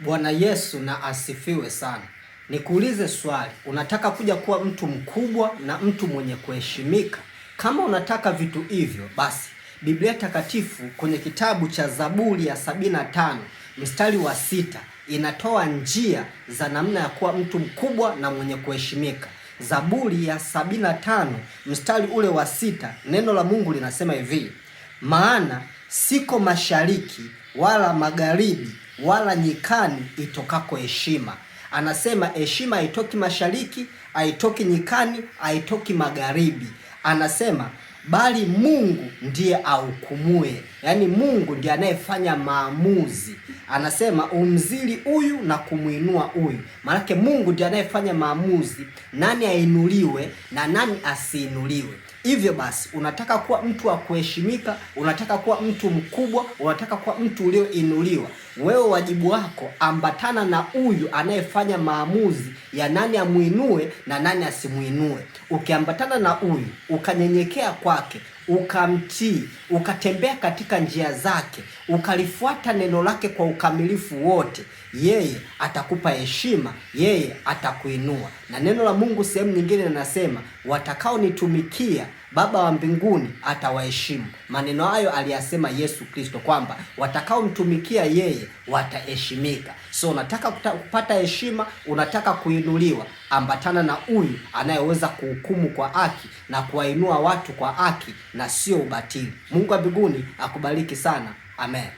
Bwana Yesu na asifiwe sana. Nikuulize swali, unataka kuja kuwa mtu mkubwa na mtu mwenye kuheshimika? Kama unataka vitu hivyo, basi Biblia Takatifu kwenye kitabu cha Zaburi ya 75 mstari wa 6 inatoa njia za namna ya kuwa mtu mkubwa na mwenye kuheshimika. Zaburi ya 75 mstari ule wa 6, neno la Mungu linasema hivi: maana siko mashariki wala magharibi wala nyikani itokako heshima. Anasema heshima haitoki mashariki, haitoki nyikani, haitoki magharibi. Anasema bali Mungu ndiye ahukumuye, yaani Mungu ndiye anayefanya maamuzi. Anasema umzili huyu na kumuinua huyu. Maanake Mungu ndiye anayefanya maamuzi, nani ainuliwe na nani asiinuliwe. Hivyo basi, unataka kuwa mtu wa kuheshimika, unataka kuwa mtu mkubwa, unataka kuwa mtu ulioinuliwa, wewe wajibu wako ambatana na huyu anayefanya maamuzi ya nani amuinue na nani asimuinue. Ukiambatana na huyu, ukanyenyekea kwake, ukamtii, ukatembea katika njia zake, ukalifuata neno lake kwa ukamilifu wote, yeye atakupa heshima, yeye atakuinua. Na neno la Mungu sehemu nyingine linasema, watakaonitumikia Baba wa mbinguni atawaheshimu. Maneno hayo aliyasema Yesu Kristo kwamba watakaomtumikia yeye wataheshimika. So unataka kupata heshima, unataka kuinuliwa, ambatana na huyu anayeweza kuhukumu kwa haki na kuwainua watu kwa haki na sio ubatili. Mungu wa mbinguni akubariki sana. Amen.